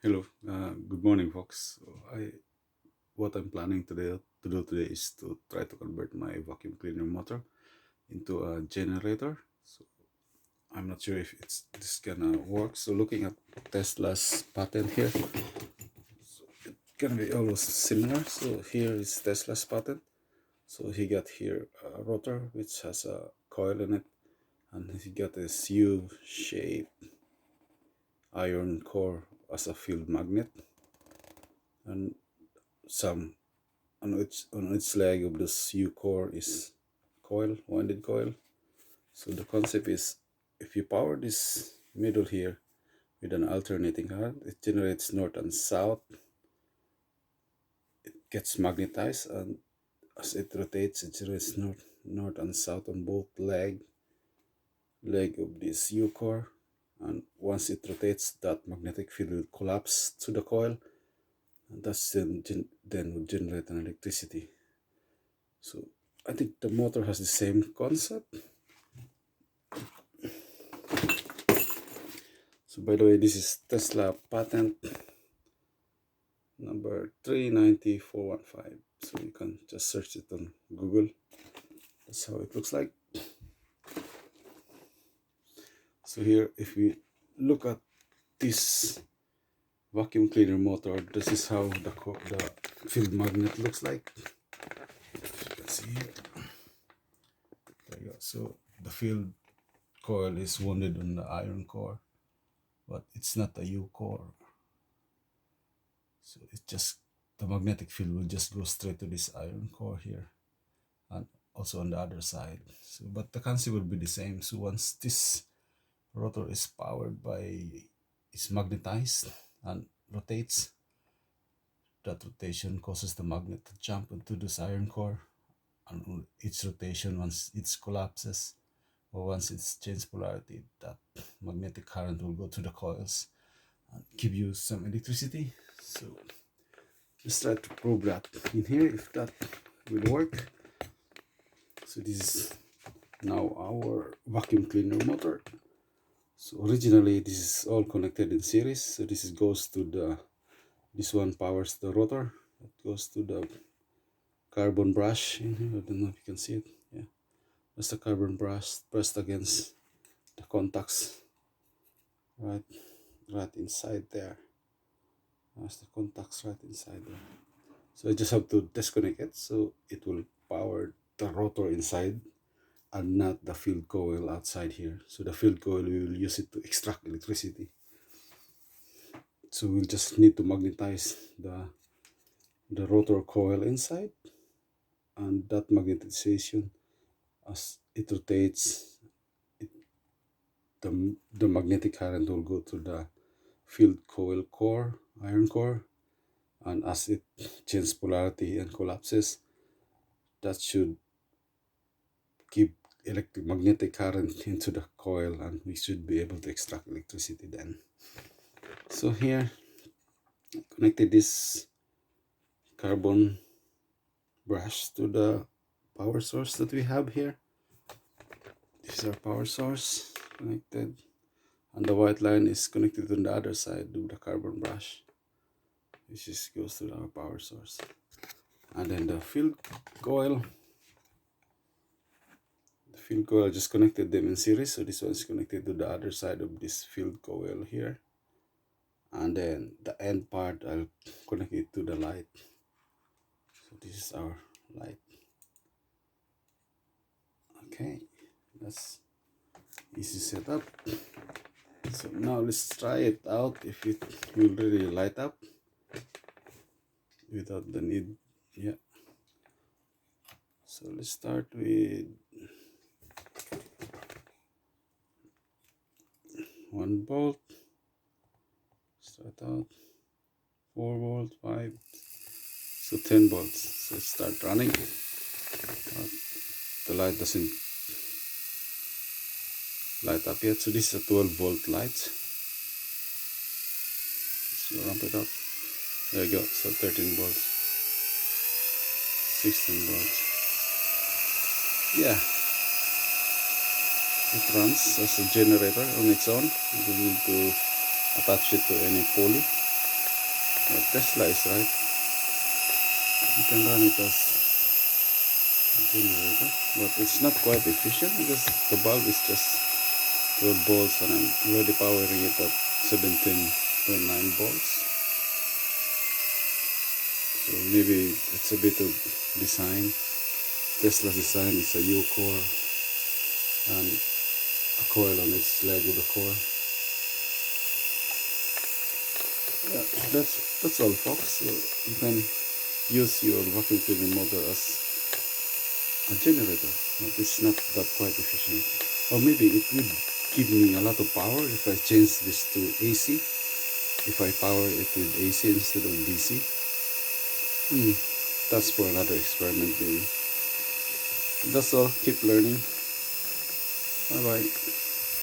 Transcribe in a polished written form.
Hello, good morning, folks. What I'm planning to do today is to try to convert my vacuum cleaner motor into a generator. So I'm not sure if this gonna work. So looking at Tesla's patent here, so it gonna be almost similar. So here is Tesla's patent. So he got here a rotor which has a coil in it, and he got this U-shaped iron core as a field magnet, and some on its leg of this U core is coil, winded coil. So the concept is, if you power this middle here with an alternating current, it generates north and south. It gets magnetized, and as it rotates, it generates north and south on both leg of this U core. And once it rotates, that magnetic field will collapse to the coil, and that's then will generate an electricity. So I think the motor has the same concept. So by the way, this is Tesla patent number 390415. So you can just search it on Google. That's how it looks like. So here, if we look at this vacuum cleaner motor, this is how the field magnet looks like. You can see here. There you go. So the field coil is wounded on the iron core, but it's not a U core. So it's just the magnetic field will just go straight to this iron core here, and also on the other side. So, but the concept will be the same. So once this rotor is powered by, it's magnetized and rotates, that rotation causes the magnet to jump into this iron core, and on its rotation, once it collapses or once it's changed polarity, that magnetic current will go to the coils and give you some electricity. So let's try to prove that in here, if that will work. So this is now our vacuum cleaner motor. So originally this is all connected in series. So goes to this one powers the rotor. It goes to the carbon brush in here. I don't know if you can see it. Yeah, that's the carbon brush pressed against the contacts, right inside there. That's the contacts right inside there. So I just have to disconnect it, so it will power the rotor inside and not the field coil outside here. So the field coil, we will use it to extract electricity. So we'll just need to magnetize the rotor coil inside, and that magnetization, as it rotates, the magnetic current will go to the field coil core, iron core, and as it changes polarity and collapses, that should give magnetic current into the coil, and we should be able to extract electricity then. So here, connected this carbon brush to the power source that we have here. This is our power source connected, and the white line is connected on the other side to the carbon brush. This goes to our power source, and then the field coil. The field coil, just connected them in series. So this one is connected to the other side of this field coil here, and then the end part, I'll connect it to the light. So this is our light. Okay, that's easy setup. So now let's try it out if it will really light up without the need. Yeah. So let's start with 1 volt. Start out 4 volt, 5, so 10 volts. So let's start running. The light doesn't light up yet. So this is a 12-volt light. So ramp it up. There you go. So 13 volts, 16 volts. Yeah, it runs as a generator on its own. You don't need to attach it to any pulley. Yeah, Tesla is right. You can run it as a generator, but it's not quite efficient because the bulb is just 12 volts and I'm already powering it at 17.9 volts. So maybe it's a bit of design. Tesla's design is a U-core and a coil on its leg with a core. Yeah, that's all, folks. So you can use your vacuum cleaner motor as a generator, but it's not that quite efficient. Or maybe it would give me a lot of power if I change this to AC. If I power it with AC instead of DC. That's for another experiment maybe. That's all. Keep learning. Bye bye.